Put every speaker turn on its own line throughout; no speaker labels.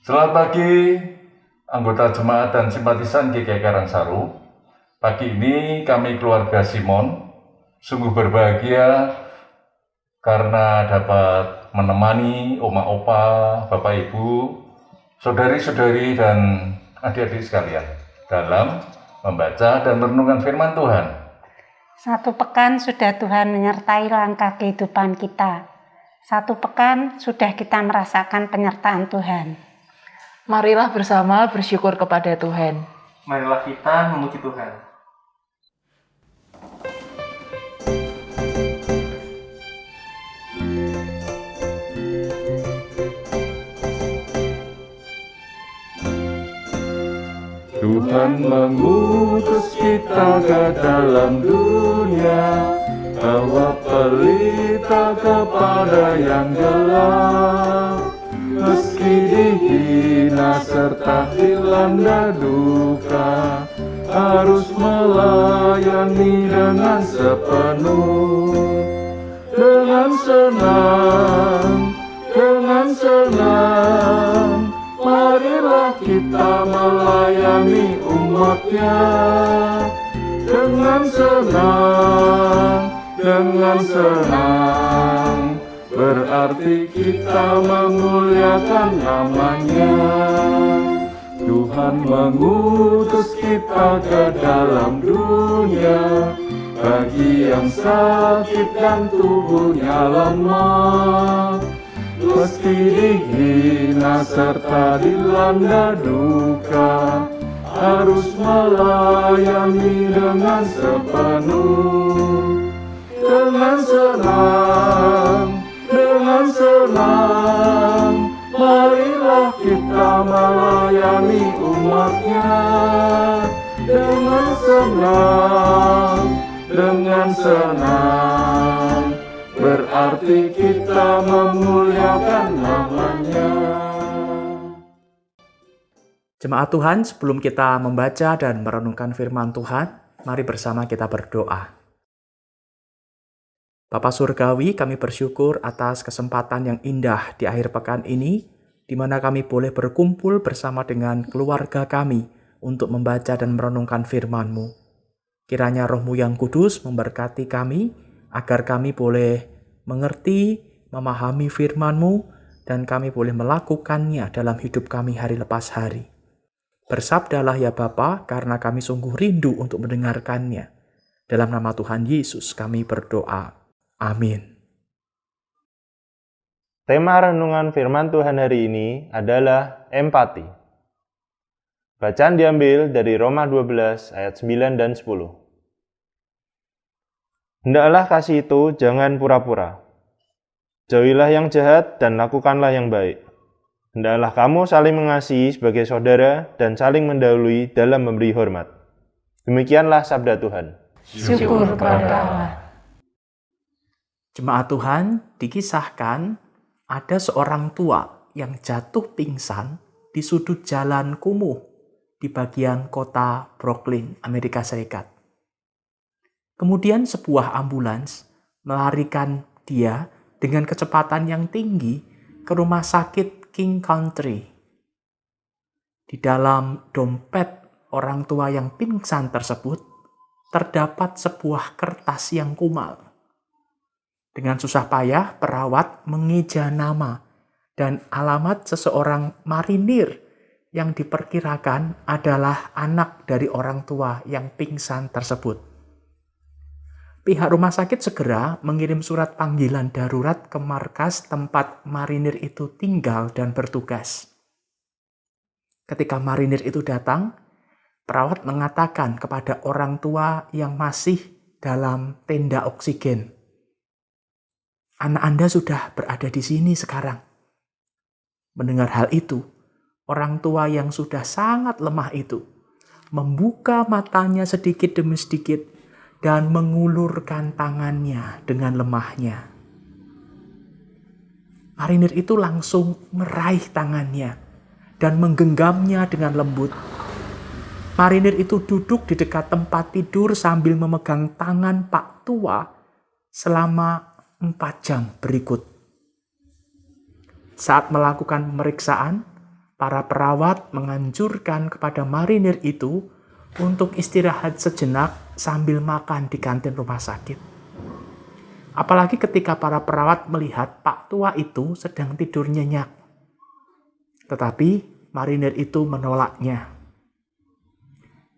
Selamat pagi, anggota jemaat dan simpatisan GKI Karangsaru. Pagi ini kami keluarga Simon sungguh berbahagia karena dapat menemani oma opa, bapak ibu, saudari-saudari dan adik-adik sekalian dalam membaca dan merenungkan firman Tuhan.
Satu pekan sudah Tuhan menyertai langkah kehidupan kita. Satu pekan sudah kita merasakan penyertaan Tuhan.
Marilah bersama bersyukur kepada Tuhan.
Marilah kita memuji Tuhan.
Tuhan mengutus kita ke dalam dunia, bawa pelita kepada yang gelap. Meski dihina serta dilanda duka, harus melayani dengan sepenuh. Dengan senang, marilah kita melayani umatnya. Dengan senang, berarti kita memuliakan namanya. Tuhan mengutus kita ke dalam dunia, bagi yang sakit dan tubuhnya lemah. Meski dihina serta dilanda duka, harus melayani dengan sepenuh. Dengan senang, marilah kita melayani umatnya. Dengan senang, berarti kita memuliakan namanya.
Jemaat Tuhan, sebelum kita membaca dan merenungkan firman Tuhan, mari bersama kita berdoa. Bapa Surgawi, kami bersyukur atas kesempatan yang indah di akhir pekan ini, di mana kami boleh berkumpul bersama dengan keluarga kami untuk membaca dan merenungkan firman-Mu. Kiranya Roh-Mu yang kudus memberkati kami, agar kami boleh mengerti, memahami firman-Mu, dan kami boleh melakukannya dalam hidup kami hari lepas hari. Bersabdalah ya Bapa, karena kami sungguh rindu untuk mendengarkannya. Dalam nama Tuhan Yesus kami berdoa. Amin.
Tema renungan firman Tuhan hari ini adalah empati. Bacaan diambil dari Roma 12 ayat 9 dan 10. Hendaklah kasih itu jangan pura-pura. Jauhilah yang jahat dan lakukanlah yang baik. Hendaklah kamu saling mengasihi sebagai saudara dan saling mendahului dalam memberi hormat. Demikianlah sabda Tuhan.
Syukur kepada Allah.
Jemaat Tuhan, dikisahkan ada seorang tua yang jatuh pingsan di sudut jalan kumuh di bagian kota Brooklyn, Amerika Serikat. Kemudian sebuah ambulans melarikan dia dengan kecepatan yang tinggi ke rumah sakit King Country. Di dalam dompet orang tua yang pingsan tersebut terdapat sebuah kertas yang kumal. Dengan susah payah, perawat mengeja nama dan alamat seseorang marinir yang diperkirakan adalah anak dari orang tua yang pingsan tersebut. Pihak rumah sakit segera mengirim surat panggilan darurat ke markas tempat marinir itu tinggal dan bertugas. Ketika marinir itu datang, perawat mengatakan kepada orang tua yang masih dalam tenda oksigen, "Anak Anda sudah berada di sini sekarang." Mendengar hal itu, orang tua yang sudah sangat lemah itu membuka matanya sedikit demi sedikit dan mengulurkan tangannya dengan lemahnya. Marinir itu langsung meraih tangannya dan menggenggamnya dengan lembut. Marinir itu duduk di dekat tempat tidur sambil memegang tangan Pak Tua selama 4 jam berikut. Saat melakukan pemeriksaan, para perawat menganjurkan kepada marinir itu untuk istirahat sejenak sambil makan di kantin rumah sakit. Apalagi ketika para perawat melihat Pak Tua itu sedang tidur nyenyak. Tetapi marinir itu menolaknya.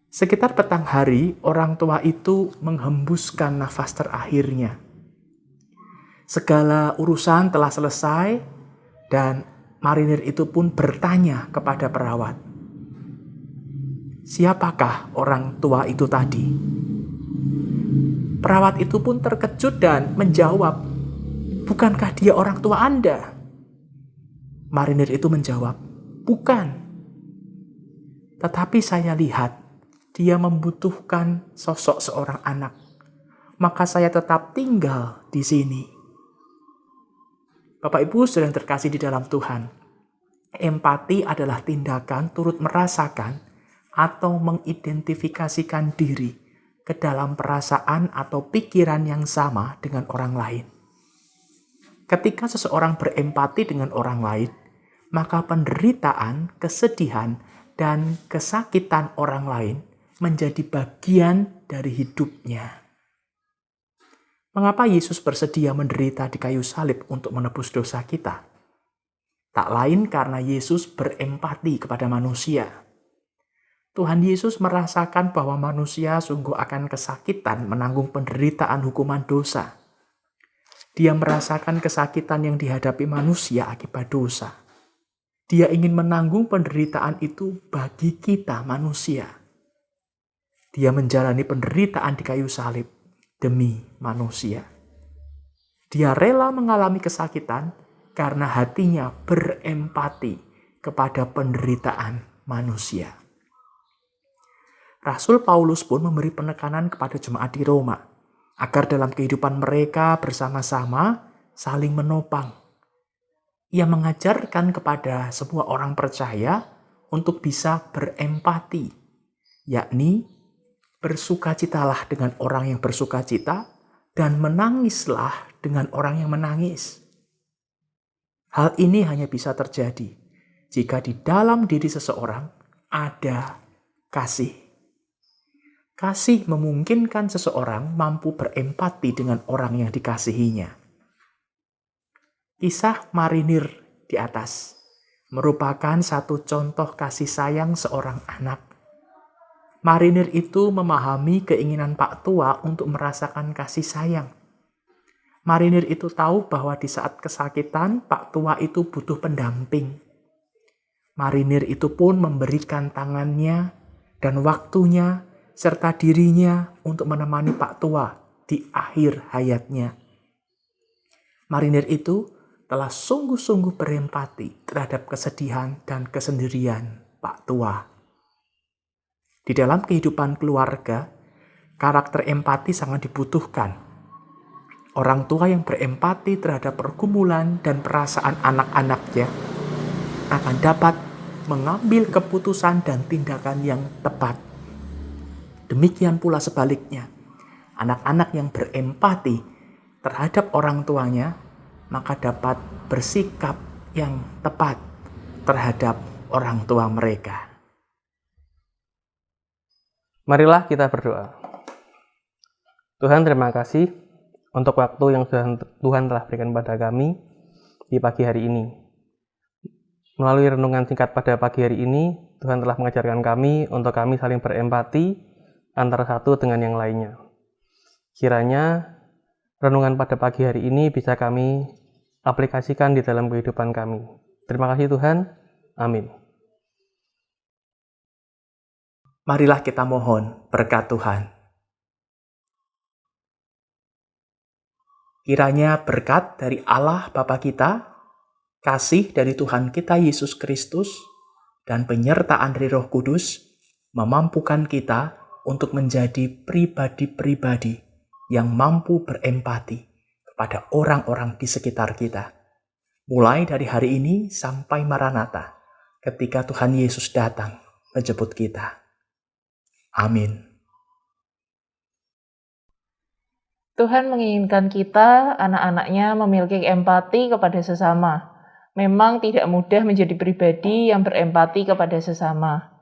Sekitar petang hari, orang tua itu menghembuskan nafas terakhirnya. Segala urusan telah selesai dan marinir itu pun bertanya kepada perawat, "Siapakah orang tua itu tadi?" Perawat itu pun terkejut dan menjawab, "Bukankah dia orang tua Anda?" Marinir itu menjawab, "Bukan. Tetapi saya lihat dia membutuhkan sosok seorang anak. Maka saya tetap tinggal di sini." Bapak Ibu saudara yang terkasih di dalam Tuhan, empati adalah tindakan turut merasakan atau mengidentifikasikan diri ke dalam perasaan atau pikiran yang sama dengan orang lain. Ketika seseorang berempati dengan orang lain, maka penderitaan, kesedihan, dan kesakitan orang lain menjadi bagian dari hidupnya. Mengapa Yesus bersedia menderita di kayu salib untuk menebus dosa kita? Tak lain karena Yesus berempati kepada manusia. Tuhan Yesus merasakan bahwa manusia sungguh akan kesakitan menanggung penderitaan hukuman dosa. Dia merasakan kesakitan yang dihadapi manusia akibat dosa. Dia ingin menanggung penderitaan itu bagi kita manusia. Dia menjalani penderitaan di kayu salib demi manusia. Dia rela mengalami kesakitan karena hatinya berempati kepada penderitaan manusia. Rasul Paulus pun memberi penekanan kepada jemaat di Roma agar dalam kehidupan mereka bersama-sama saling menopang. Ia mengajarkan kepada semua orang percaya untuk bisa berempati, yakni bersukacitalah dengan orang yang bersukacita dan menangislah dengan orang yang menangis. Hal ini hanya bisa terjadi jika di dalam diri seseorang ada kasih. Kasih memungkinkan seseorang mampu berempati dengan orang yang dikasihinya. Kisah marinir di atas merupakan satu contoh kasih sayang seorang anak. Marinir itu memahami keinginan Pak Tua untuk merasakan kasih sayang. Marinir itu tahu bahwa di saat kesakitan, Pak Tua itu butuh pendamping. Marinir itu pun memberikan tangannya dan waktunya serta dirinya untuk menemani Pak Tua di akhir hayatnya. Marinir itu telah sungguh-sungguh berempati terhadap kesedihan dan kesendirian Pak Tua. Di dalam kehidupan keluarga, karakter empati sangat dibutuhkan. Orang tua yang berempati terhadap pergumulan dan perasaan anak-anaknya akan dapat mengambil keputusan dan tindakan yang tepat. Demikian pula sebaliknya, anak-anak yang berempati terhadap orang tuanya maka dapat bersikap yang tepat terhadap orang tua mereka.
Marilah kita berdoa. Tuhan, terima kasih untuk waktu yang Tuhan telah berikan pada kami di pagi hari ini. Melalui renungan singkat pada pagi hari ini, Tuhan telah mengajarkan kami untuk kami saling berempati antara satu dengan yang lainnya. Kiranya renungan pada pagi hari ini bisa kami aplikasikan di dalam kehidupan kami. Terima kasih Tuhan. Amin.
Marilah kita mohon berkat Tuhan. Kiranya berkat dari Allah Bapa kita, kasih dari Tuhan kita Yesus Kristus, dan penyertaan dari Roh Kudus memampukan kita untuk menjadi pribadi-pribadi yang mampu berempati kepada orang-orang di sekitar kita. Mulai dari hari ini sampai Maranatha, ketika Tuhan Yesus datang menjemput kita. Amin.
Tuhan menginginkan kita, anak-anaknya, memiliki empati kepada sesama. Memang tidak mudah menjadi pribadi yang berempati kepada sesama.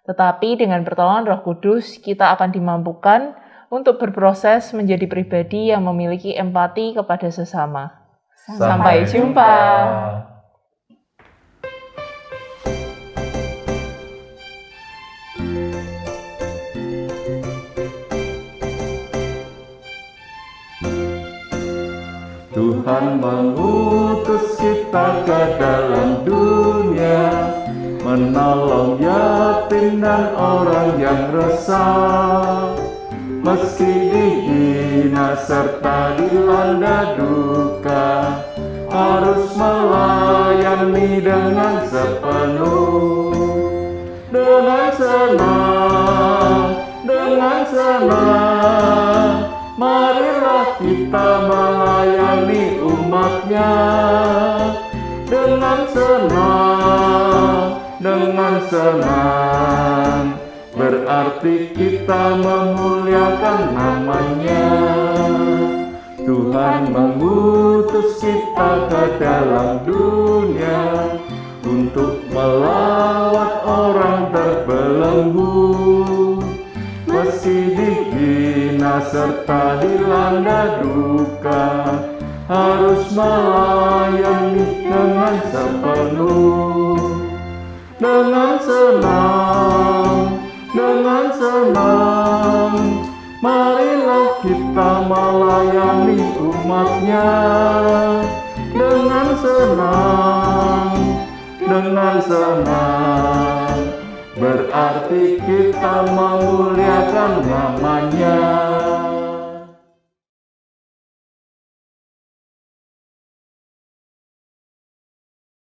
Tetapi dengan pertolongan Roh Kudus, kita akan dimampukan untuk berproses menjadi pribadi yang memiliki empati kepada sesama. Sampai jumpa.
Tuhan mengutus kita ke dalam dunia, menolong yatim dan orang yang resah. Meski dihina serta dilanda duka, harus melayani dengan sepenuh. Dengan senang, marilah kita melayani umat-Nya. Dengan senang, berarti kita memuliakan nama-Nya. Tuhan mengutus kita ke dalam dunia untuk melawat orang terbelenggu. Meski dihina serta dilanda duka, harus melayani dengan sepenuh. Dengan senang, marilah kita melayani umat-Nya. Dengan senang, berarti kita memuliakan nama-Nya.